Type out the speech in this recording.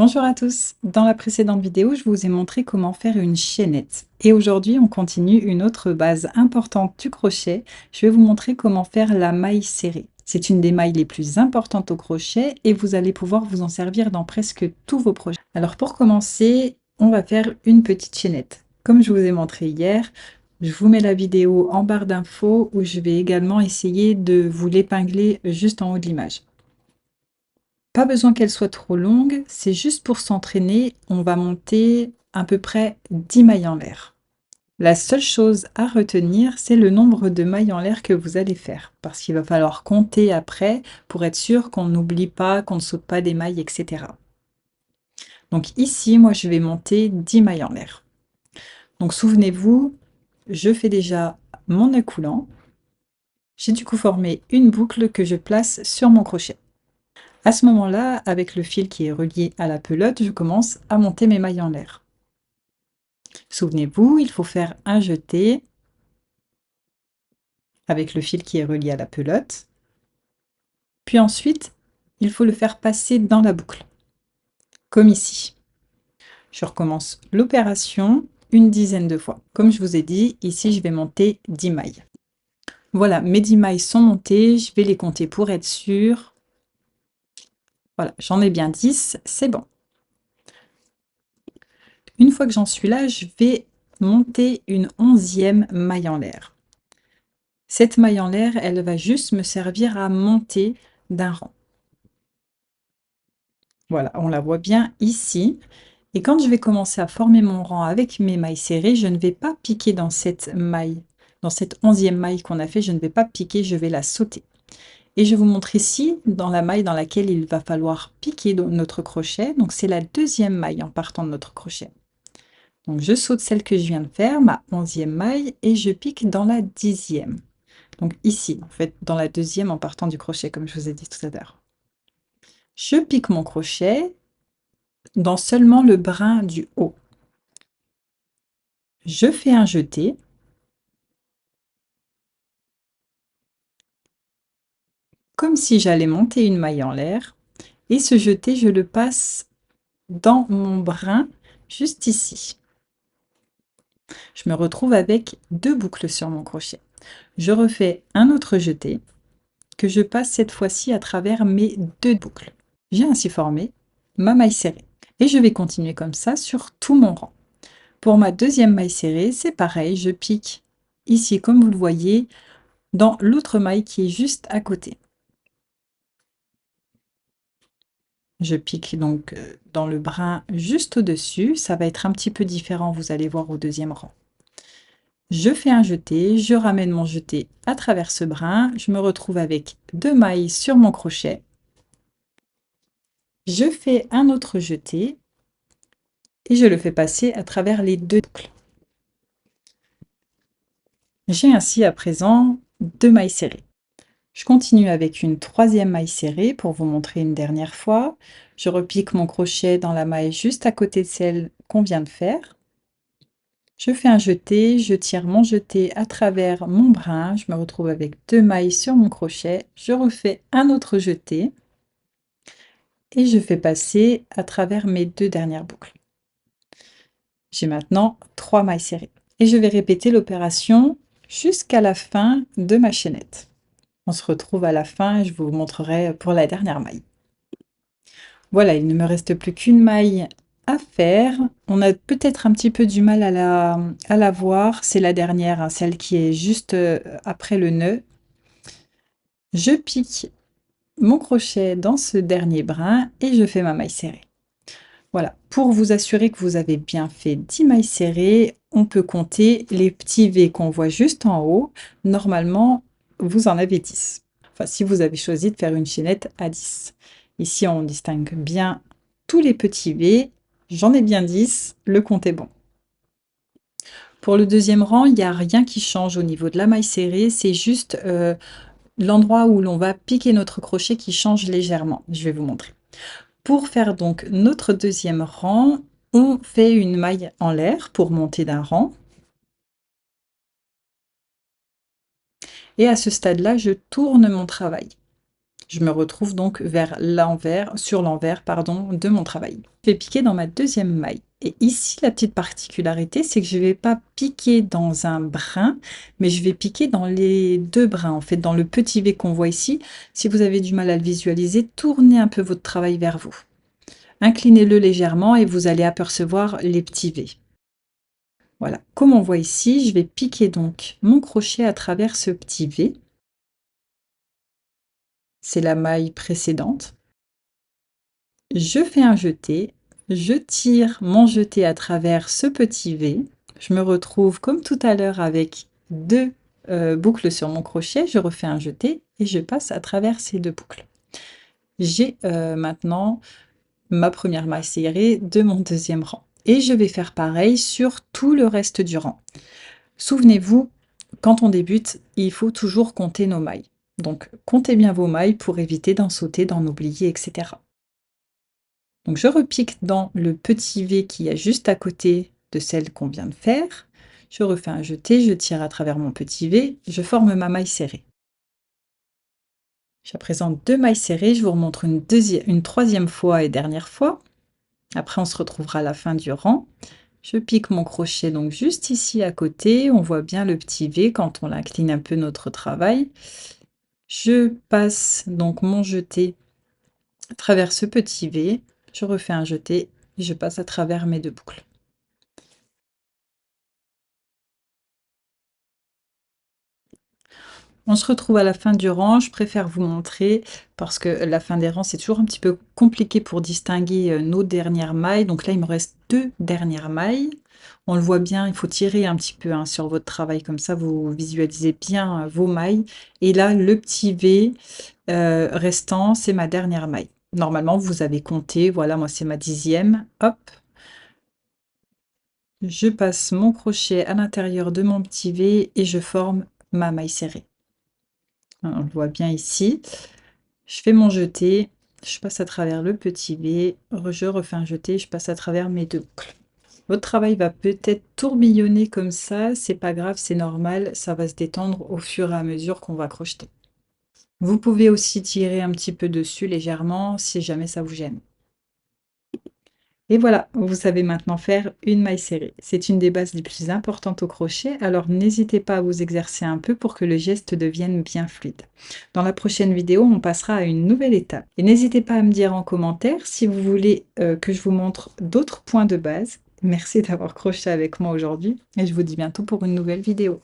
Bonjour à tous, dans la précédente vidéo, je vous ai montré comment faire une chaînette. Et aujourd'hui, on continue une autre base importante du crochet. Je vais vous montrer comment faire la maille serrée. C'est une des mailles les plus importantes au crochet et vous allez pouvoir vous en servir dans presque tous vos projets. Alors pour commencer, on va faire une petite chaînette. Comme je vous ai montré hier, je vous mets la vidéo en barre d'infos où je vais également essayer de vous l'épingler juste en haut de l'image. Pas besoin qu'elle soit trop longue, c'est juste pour s'entraîner, on va monter à peu près 10 mailles en l'air. La seule chose à retenir, c'est le nombre de mailles en l'air que vous allez faire, parce qu'il va falloir compter après pour être sûr qu'on n'oublie pas, qu'on ne saute pas des mailles, etc. Donc ici, moi, je vais monter 10 mailles en l'air. Donc souvenez-vous, je fais déjà mon nœud coulant. J'ai du coup formé une boucle que je place sur mon crochet. À ce moment-là, avec le fil qui est relié à la pelote, je commence à monter mes mailles en l'air. Souvenez-vous, il faut faire un jeté avec le fil qui est relié à la pelote. Puis ensuite, il faut le faire passer dans la boucle, comme ici. Je recommence l'opération une dizaine de fois. Comme je vous ai dit, ici, je vais monter 10 mailles. Voilà, mes 10 mailles sont montées. Je vais les compter pour être sûr. Voilà, j'en ai bien 10, c'est bon. Une fois que j'en suis là, je vais monter une 11e maille en l'air. Cette maille en l'air, elle va juste me servir à monter d'un rang. Voilà, on la voit bien ici. Et quand je vais commencer à former mon rang avec mes mailles serrées, je ne vais pas piquer dans cette maille, dans cette 11e maille qu'on a fait, je ne vais pas piquer, je vais la sauter. Et je vous montre ici, dans la maille dans laquelle il va falloir piquer notre crochet. Donc c'est la 2e maille en partant de notre crochet. Donc je saute celle que je viens de faire, ma 11e maille, et je pique dans la 10e. Donc ici, en fait, dans la 2e en partant du crochet, comme je vous ai dit tout à l'heure. Je pique mon crochet dans seulement le brin du haut. Je fais un jeté. Comme si j'allais monter une maille en l'air. Et ce jeté, je le passe dans mon brin, juste ici. Je me retrouve avec 2 boucles sur mon crochet. Je refais un autre jeté que je passe cette fois-ci à travers mes 2 boucles. J'ai ainsi formé ma maille serrée. Et je vais continuer comme ça sur tout mon rang. Pour ma 2e maille serrée, c'est pareil, je pique ici, comme vous le voyez, dans l'autre maille qui est juste à côté. Je pique donc dans le brin juste au-dessus, ça va être un petit peu différent, vous allez voir au 2e rang. Je fais un jeté, je ramène mon jeté à travers ce brin, je me retrouve avec 2 mailles sur mon crochet. Je fais un autre jeté et je le fais passer à travers les 2 boucles. J'ai ainsi à présent 2 mailles serrées. Je continue avec une 3e maille serrée pour vous montrer une dernière fois. Je repique mon crochet dans la maille juste à côté de celle qu'on vient de faire. Je fais un jeté, je tire mon jeté à travers mon brin, je me retrouve avec 2 mailles sur mon crochet. Je refais un autre jeté et je fais passer à travers mes 2 dernières boucles. J'ai maintenant 3 mailles serrées. Et je vais répéter l'opération jusqu'à la fin de ma chaînette. On se retrouve à la fin et je vous montrerai pour la dernière maille. Voilà, il ne me reste plus qu'une maille à faire. On a peut-être un petit peu du mal à la voir. C'est la dernière, hein, celle qui est juste après le nœud. Je pique mon crochet dans ce dernier brin et je fais ma maille serrée. Voilà, pour vous assurer que vous avez bien fait 10 mailles serrées, on peut compter les petits V qu'on voit juste en haut. Normalement, vous en avez 10. Enfin, si vous avez choisi de faire une chaînette à 10. Ici, on distingue bien tous les petits V. J'en ai bien 10, le compte est bon. Pour le 2e rang, il n'y a rien qui change au niveau de la maille serrée, c'est juste l'endroit où l'on va piquer notre crochet qui change légèrement. Je vais vous montrer. Pour faire donc notre 2e rang, on fait une maille en l'air pour monter d'un rang. Et à ce stade-là, je tourne mon travail. Je me retrouve donc vers l'envers, sur l'envers, pardon, de mon travail. Je vais piquer dans ma deuxième maille. Et ici, la petite particularité, c'est que je ne vais pas piquer dans un brin, mais je vais piquer dans les deux brins, en fait, dans le petit V qu'on voit ici. Si vous avez du mal à le visualiser, tournez un peu votre travail vers vous. Inclinez-le légèrement et vous allez apercevoir les petits V. Voilà, comme on voit ici, je vais piquer donc mon crochet à travers ce petit V. C'est la maille précédente. Je fais un jeté, je tire mon jeté à travers ce petit V. Je me retrouve comme tout à l'heure avec deux boucles sur mon crochet. Je refais un jeté et je passe à travers ces deux boucles. J'ai maintenant ma première maille serrée de mon deuxième rang. Et je vais faire pareil sur tout le reste du rang. Souvenez-vous, quand on débute, il faut toujours compter nos mailles. Donc, comptez bien vos mailles pour éviter d'en sauter, d'en oublier, etc. Donc, je repique dans le petit V qui est juste à côté de celle qu'on vient de faire. Je refais un jeté, je tire à travers mon petit V, je forme ma maille serrée. J'ai à présent deux mailles serrées, je vous remontre une troisième fois et dernière fois. Après, on se retrouvera à la fin du rang. Je pique mon crochet donc juste ici à côté. On voit bien le petit V quand on incline un peu notre travail. Je passe donc mon jeté à travers ce petit V. Je refais un jeté et je passe à travers mes deux boucles. On se retrouve à la fin du rang, je préfère vous montrer parce que la fin des rangs, c'est toujours un petit peu compliqué pour distinguer nos dernières mailles. Donc là, il me reste deux dernières mailles. On le voit bien, il faut tirer un petit peu sur votre travail, comme ça vous visualisez bien vos mailles. Et là, le petit V restant, c'est ma dernière maille. Normalement, vous avez compté, voilà, moi c'est ma 10e. Hop, je passe mon crochet à l'intérieur de mon petit V et je forme ma maille serrée. On le voit bien ici. Je fais mon jeté, je passe à travers le petit V, je refais un jeté, je passe à travers mes deux boucles. Votre travail va peut-être tourbillonner comme ça, c'est pas grave, c'est normal, ça va se détendre au fur et à mesure qu'on va crocheter. Vous pouvez aussi tirer un petit peu dessus légèrement si jamais ça vous gêne. Et voilà, vous savez maintenant faire une maille serrée. C'est une des bases les plus importantes au crochet, alors n'hésitez pas à vous exercer un peu pour que le geste devienne bien fluide. Dans la prochaine vidéo, on passera à une nouvelle étape. Et n'hésitez pas à me dire en commentaire si vous voulez que je vous montre d'autres points de base. Merci d'avoir crocheté avec moi aujourd'hui et je vous dis bientôt pour une nouvelle vidéo.